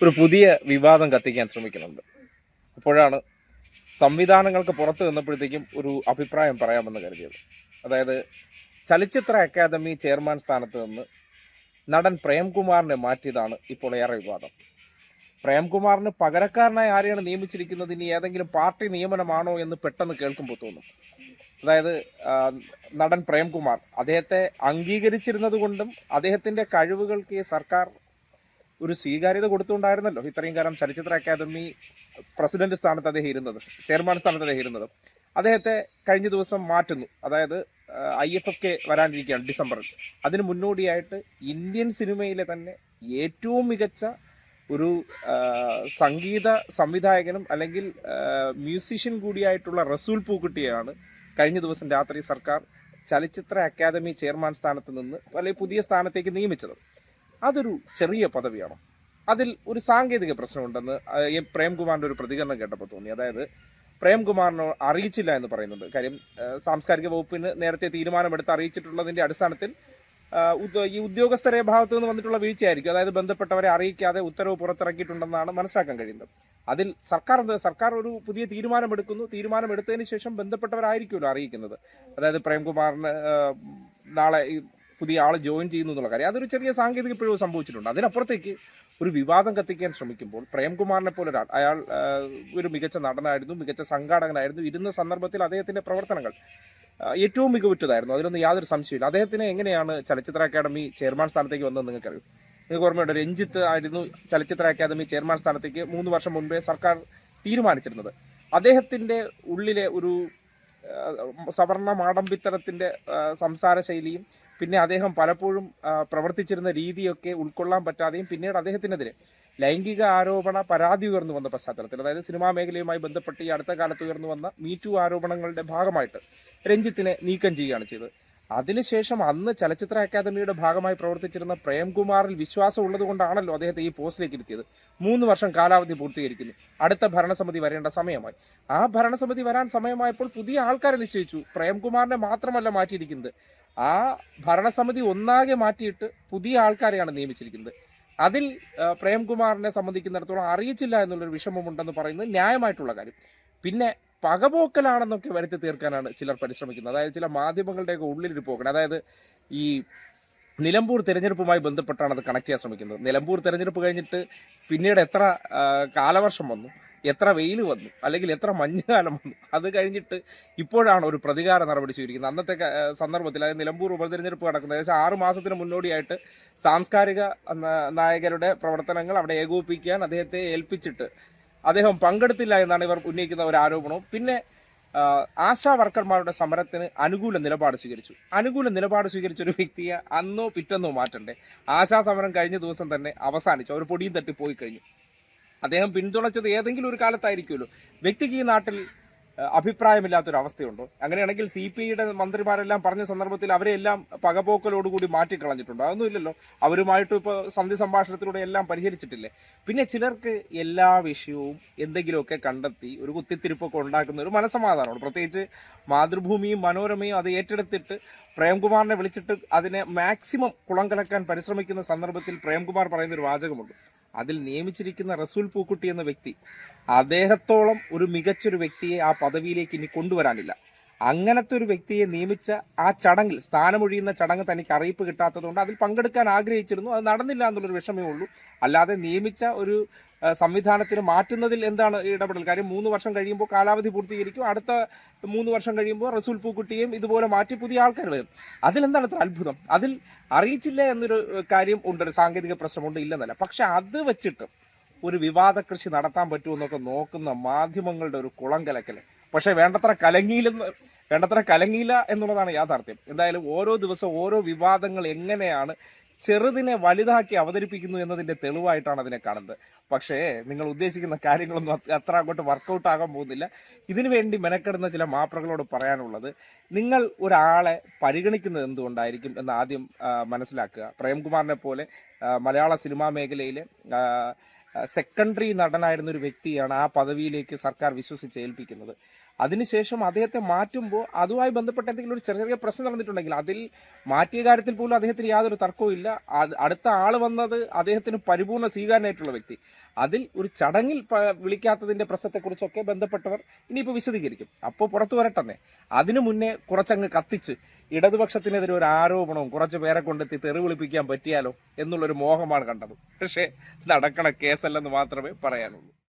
ഒരു പുതിയ വിവാദം കത്തിക്കാൻ ശ്രമിക്കുന്നുണ്ട്. അപ്പോഴാണ് സംവിധാനങ്ങൾക്ക് പുറത്ത് നിന്നപ്പോഴത്തേക്കും ഒരു അഭിപ്രായം പറയാമെന്ന് കരുതിയത്. അതായത് ചലച്ചിത്ര അക്കാദമി ചെയർമാൻ സ്ഥാനത്ത് നിന്ന് നടൻ പ്രേംകുമാറിനെ മാറ്റിയതാണ് ഇപ്പോൾ ഏറെ വിവാദം. പ്രേംകുമാറിന് പകരക്കാരനായി ആരെയാണ് നിയമിച്ചിരിക്കുന്നത്, ഇനി ഏതെങ്കിലും പാർട്ടി നിയമനമാണോ എന്ന് പെട്ടെന്ന് കേൾക്കുമ്പോൾ തോന്നും. അതായത് നടൻ പ്രേംകുമാർ അദ്ദേഹത്തെ അംഗീകരിച്ചിരുന്നത് കൊണ്ടും അദ്ദേഹത്തിൻ്റെ കഴിവുകൾക്ക് സർക്കാർ ഒരു സ്വീകാര്യത കൊടുത്തുകൊണ്ടായിരുന്നല്ലോ ഇത്രയും കാലം ചലച്ചിത്ര അക്കാദമി പ്രസിഡന്റ് സ്ഥാനത്ത് അദ്ദേഹം ഇരുന്നത്, ചെയർമാൻ സ്ഥാനത്ത് അദ്ദേഹം ഇരുന്നത്. അദ്ദേഹത്തെ കഴിഞ്ഞ ദിവസം മാറ്റുന്നു. അതായത് IFFK വരാനിരിക്കുകയാണ് ഡിസംബറിൽ. അതിന് മുന്നോടിയായിട്ട് ഇന്ത്യൻ സിനിമയിലെ തന്നെ ഏറ്റവും മികച്ച ഒരു സംഗീത സംവിധായകനും അല്ലെങ്കിൽ മ്യൂസിഷ്യൻ കൂടിയായിട്ടുള്ള റസൂൽ പൂക്കുട്ടിയെയാണ് കഴിഞ്ഞ ദിവസം രാത്രി സർക്കാർ ചലച്ചിത്ര അക്കാദമി ചെയർമാൻ സ്ഥാനത്ത് നിന്ന് അല്ലെങ്കിൽ പുതിയ സ്ഥാനത്തേക്ക് നിയമിച്ചത്. അതൊരു ചെറിയ പദവിയാണ്. അതിൽ ഒരു സാങ്കേതിക പ്രശ്നമുണ്ടെന്ന് പ്രേംകുമാറിൻ്റെ ഒരു പ്രതികരണം കേട്ടപ്പോൾ തോന്നി. അതായത് പ്രേംകുമാറിനെ അറിയിച്ചില്ല എന്ന് പറയുന്നുണ്ട്. കാര്യം സാംസ്കാരിക വകുപ്പിന് നേരത്തെ തീരുമാനമെടുത്ത് അറിയിച്ചിട്ടുള്ളതിൻ്റെ അടിസ്ഥാനത്തിൽ ഈ ഉദ്യോഗസ്ഥരെ ഭാഗത്തു നിന്ന് വന്നിട്ടുള്ള വീഴ്ചയായിരിക്കും. അതായത് ബന്ധപ്പെട്ടവരെ അറിയിക്കാതെ ഉത്തരവ് പുറത്തിറക്കിയിട്ടുണ്ടെന്നാണ് മനസ്സിലാക്കാൻ കഴിയുന്നത്. അതിൽ സർക്കാർ ഒരു പുതിയ തീരുമാനമെടുത്തതിന് ശേഷം ബന്ധപ്പെട്ടവരായിരിക്കുമല്ലോ അറിയിക്കുന്നത്. അതായത് പ്രേംകുമാറിന് നാളെ പുതിയ ആൾ ജോയിൻ ചെയ്യുന്നു എന്നുള്ള കാര്യം അതൊരു ചെറിയ സാങ്കേതിക പിഴവ് സംഭവിച്ചിട്ടുണ്ട്. അതിനപ്പുറത്തേക്ക് ഒരു വിവാദം കത്തിക്കാൻ ശ്രമിക്കുമ്പോൾ പ്രേംകുമാറിനെ പോലെ ഒരാൾ, അയാൾ ഒരു മികച്ച നടനായിരുന്നു, മികച്ച സംഘാടകനായിരുന്നു. ഇരുന്ന സന്ദർഭത്തിൽ അദ്ദേഹത്തിൻ്റെ പ്രവർത്തനങ്ങൾ ഏറ്റവും മികവുറ്റതായിരുന്നു, അതിലൊന്നും യാതൊരു സംശയമില്ല. അദ്ദേഹത്തിന് എങ്ങനെയാണ് ചലച്ചിത്ര അക്കാദമി ചെയർമാൻ സ്ഥാനത്തേക്ക് വന്നതെന്ന് നിങ്ങൾക്കറിയും. നിങ്ങൾക്ക് ഓർമ്മയുണ്ട്, രഞ്ജിത്ത് ആയിരുന്നു ചലച്ചിത്ര അക്കാദമി ചെയർമാൻ സ്ഥാനത്തേക്ക് 3 വർഷം മുൻപേ സർക്കാർ തീരുമാനിച്ചിരുന്നത്. അദ്ദേഹത്തിൻ്റെ ഉള്ളിലെ ഒരു സവർണ മാടമ്പിത്തരത്തിൻ്റെ സംസാര ശൈലിയും പിന്നെ അദ്ദേഹം പലപ്പോഴും പ്രവർത്തിച്ചിരുന്ന രീതിയൊക്കെ ഉൾക്കൊള്ളാൻ പറ്റാതെയും പിന്നീട് അദ്ദേഹത്തിനെതിരെ ലൈംഗിക ആരോപണ പരാതി ഉയർന്നു വന്ന പശ്ചാത്തലത്തിൽ, അതായത് സിനിമാ മേഖലയുമായി ബന്ധപ്പെട്ട് ഈ അടുത്ത കാലത്ത് ഉയർന്നു വന്ന മീറ്റു ആരോപണങ്ങളുടെ ഭാഗമായിട്ട് രഞ്ജിത്തിനെ നീക്കം ചെയ്യുകയാണ് ചെയ്തത്. അതിനുശേഷം അന്ന് ചലച്ചിത്ര അക്കാദമിയുടെ ഭാഗമായി പ്രവർത്തിച്ചിരുന്ന പ്രേംകുമാറിൽ വിശ്വാസം ഉള്ളത് കൊണ്ടാണല്ലോ അദ്ദേഹത്തെ ഈ പോസ്റ്റിലേക്ക് ഇരുത്തിയത്. 3 വർഷം കാലാവധി പൂർത്തീകരിക്കുന്നു. അടുത്ത ഭരണസമിതി വരേണ്ട സമയമായി. ആ ഭരണസമിതി വരാൻ സമയമായപ്പോൾ പുതിയ ആൾക്കാരെ നിശ്ചയിച്ചു. പ്രേംകുമാറിനെ മാത്രമല്ല മാറ്റിയിരിക്കുന്നത്, ആ ഭരണസമിതി ഒന്നാകെ മാറ്റിയിട്ട് പുതിയ ആൾക്കാരെയാണ് നിയമിച്ചിരിക്കുന്നത്. അതിൽ പ്രേംകുമാറിനെ സംബന്ധിക്കുന്നിടത്തോളം അറിയിച്ചില്ല എന്നുള്ളൊരു വിഷമമുണ്ടെന്ന് പറയുന്നത് ന്യായമായിട്ടുള്ള കാര്യം. പിന്നെ പകപോക്കലാണെന്നൊക്കെ വരുത്തി തീർക്കാനാണ് ചിലർ പരിശ്രമിക്കുന്നത്. അതായത് ചില മാധ്യമങ്ങളുടെയൊക്കെ ഉള്ളിലൊരു പോകണം. അതായത് ഈ നിലമ്പൂർ തെരഞ്ഞെടുപ്പുമായി ബന്ധപ്പെട്ടാണ് അത് കണക്ട് ചെയ്യാൻ ശ്രമിക്കുന്നത്. നിലമ്പൂർ തെരഞ്ഞെടുപ്പ് കഴിഞ്ഞിട്ട് പിന്നീട് എത്ര കാലവർഷം വന്നു, എത്ര വെയിൽ വന്നു, അല്ലെങ്കിൽ എത്ര മഞ്ഞുകാലം വന്നു, അത് കഴിഞ്ഞിട്ട് ഇപ്പോഴാണ് ഒരു പ്രതികാര നടപടി സ്വീകരിക്കുന്നത്. അന്നത്തെ സന്ദർഭത്തിൽ, അതായത് നിലമ്പൂർ ഉപതെരഞ്ഞെടുപ്പ് നടക്കുന്നത് ഏകദേശം 6 മാസത്തിന് മുന്നോടിയായിട്ട് സാംസ്കാരിക നായകരുടെ പ്രവർത്തനങ്ങൾ അവിടെ ഏകോപിപ്പിക്കാൻ അദ്ദേഹത്തെ ഏൽപ്പിച്ചിട്ട് അദ്ദേഹം പങ്കെടുത്തില്ല എന്നാണ് ഇവർ ഉന്നയിക്കുന്ന ഒരു ആരോപണവും. പിന്നെ ആശാ വർക്കർമാരുടെ സമരത്തിന് അനുകൂല നിലപാട് സ്വീകരിച്ച ഒരു വ്യക്തിയെ അന്നോ പിറ്റെന്നോ മാറ്റണ്ടേ? ആശാ സമരം കഴിഞ്ഞ ദിവസം തന്നെ അവസാനിച്ചു, അവർ പൊടിയും തട്ടി പോയി കഴിഞ്ഞു. അദ്ദേഹം പിന്തുണച്ചത് ഏതെങ്കിലും ഒരു കാലത്തായിരിക്കുമല്ലോ. വ്യക്തിക്ക് ഈ നാട്ടിൽ അഭിപ്രായമില്ലാത്തൊരവസ്ഥയുണ്ടോ? അങ്ങനെയാണെങ്കിൽ CPIയുടെ മന്ത്രിമാരെല്ലാം പറഞ്ഞ സന്ദർഭത്തിൽ അവരെല്ലാം പകപോക്കലോടുകൂടി മാറ്റിക്കളഞ്ഞിട്ടുണ്ടോ? അതൊന്നുമില്ലല്ലോ. അവരുമായിട്ട് ഇപ്പോൾ സന്ധി സംഭാഷണത്തിലൂടെ എല്ലാം പരിഹരിച്ചിട്ടില്ലേ? പിന്നെ ചിലർക്ക് എല്ലാ വിഷയവും എന്തെങ്കിലുമൊക്കെ കണ്ടെത്തി ഒരു കുത്തിത്തിരിപ്പൊക്കെ ഉണ്ടാക്കുന്ന ഒരു മനസ്സമാധാനമാണ്. പ്രത്യേകിച്ച് മാതൃഭൂമിയും മനോരമയും അത് ഏറ്റെടുത്തിട്ട് പ്രേംകുമാറിനെ വിളിച്ചിട്ട് അതിനെ മാക്സിമം കുളം കലക്കാൻ പരിശ്രമിക്കുന്ന സന്ദർഭത്തിൽ പ്രേംകുമാർ പറയുന്നൊരു വാചകമുണ്ട്. അതിൽ നിയമിച്ചിരിക്കുന്ന റസൂൽ പൂക്കുട്ടി എന്ന വ്യക്തി, അദ്ദേഹത്തോളം ഒരു മികച്ചൊരു വ്യക്തിയെ ആ പദവിയിലേക്ക് ഇനി കൊണ്ടുവരാനില്ല. അങ്ങനത്തെ ഒരു വ്യക്തിയെ നിയമിച്ച ആ ചടങ്ങിൽ, സ്ഥാനമൊഴിയുന്ന ചടങ്ങ് തനിക്ക് അറിയിപ്പ് കിട്ടാത്തതുകൊണ്ട് അതിൽ പങ്കെടുക്കാൻ ആഗ്രഹിച്ചിരുന്നു. അത് നടന്നില്ല എന്നുള്ളൊരു വിഷമേ ഉള്ളൂ. അല്ലാതെ നിയമിച്ച ഒരു സംവിധാനത്തിന് മാറ്റുന്നതിൽ എന്താണ് ഇടപെടൽ? കാര്യം 3 വർഷം കഴിയുമ്പോൾ കാലാവധി പൂർത്തീകരിക്കും. അടുത്ത 3 വർഷം കഴിയുമ്പോൾ റസൂൽ പൂക്കുട്ടിയും ഇതുപോലെ മാറ്റി പുതിയ ആൾക്കാർ വരും. അതിലെന്താണ് ഇത്ര അത്ഭുതം? അതിൽ അറിയിച്ചില്ല എന്നൊരു കാര്യം ഉണ്ട്, ഒരു സാങ്കേതിക പ്രശ്നമുണ്ട്, ഇല്ലെന്നല്ല. പക്ഷെ അത് വെച്ചിട്ട് ഒരു വിവാദ കൃഷി നടത്താൻ പറ്റുമെന്നൊക്കെ നോക്കുന്ന മാധ്യമങ്ങളുടെ ഒരു കുളം കലക്കൽ. പക്ഷെ വേണ്ടത്ര കലങ്ങിയില്ല എന്നുള്ളതാണ് യാഥാർത്ഥ്യം. എന്തായാലും ഓരോ ദിവസവും ഓരോ വിവാദങ്ങൾ എങ്ങനെയാണ് ചെറുതിനെ വലുതാക്കി അവതരിപ്പിക്കുന്നു എന്നതിൻ്റെ തെളിവായിട്ടാണ് അതിനെ കാണുന്നത്. പക്ഷേ നിങ്ങൾ ഉദ്ദേശിക്കുന്ന കാര്യങ്ങളൊന്നും അത്ര അങ്ങോട്ട് വർക്കൗട്ട് ആകാൻ പോകുന്നില്ല. ഇതിനു വേണ്ടി മെനക്കെടുന്ന ചില മാപ്രകളോട് പറയാനുള്ളത്, നിങ്ങൾ ഒരാളെ പരിഗണിക്കുന്നത് എന്തുകൊണ്ടായിരിക്കും എന്ന് ആദ്യം മനസ്സിലാക്കുക. പ്രേംകുമാറിനെ പോലെ മലയാള സിനിമാ മേഖലയിലെ സെക്കൻഡറി നടനായിരുന്ന ഒരു വ്യക്തിയാണ് ആ പദവിയിലേക്ക് സർക്കാർ വിശ്വസിച്ച് ഏൽപ്പിക്കുന്നത്. അതിനുശേഷം അദ്ദേഹത്തെ മാറ്റുമ്പോൾ അതുമായി ബന്ധപ്പെട്ട എന്തെങ്കിലും ഒരു ചെറിയ പ്രശ്നം നടന്നിട്ടുണ്ടെങ്കിൽ അതിൽ മാറ്റിയ കാര്യത്തിൽ പോലും അദ്ദേഹത്തിന് യാതൊരു തർക്കവും ഇല്ല. അടുത്ത ആൾ വന്നത് അദ്ദേഹത്തിന് പരിപൂർണ്ണ സ്വീകാരനായിട്ടുള്ള വ്യക്തി. അതിൽ ഒരു ചടങ്ങിൽ വിളിക്കാത്തതിന്റെ പ്രശ്നത്തെക്കുറിച്ചൊക്കെ ബന്ധപ്പെട്ടവർ ഇനിയിപ്പോൾ വിശദീകരിക്കും. അപ്പോൾ പുറത്തു വരട്ടെ. അതിനു മുന്നേ കുറച്ചങ്ങ് കത്തിച്ച് ഇടതുപക്ഷത്തിനെതിരെ ഒരു ആരോപണവും കുറച്ച് പേരെ കൊണ്ടെത്തി തെറി വിളിപ്പിക്കാൻ പറ്റിയാലോ എന്നുള്ളൊരു മോഹമാണ് കണ്ടത്. പക്ഷേ നടക്കണ കേസല്ലെന്ന് മാത്രമേ പറയാനുള്ളൂ.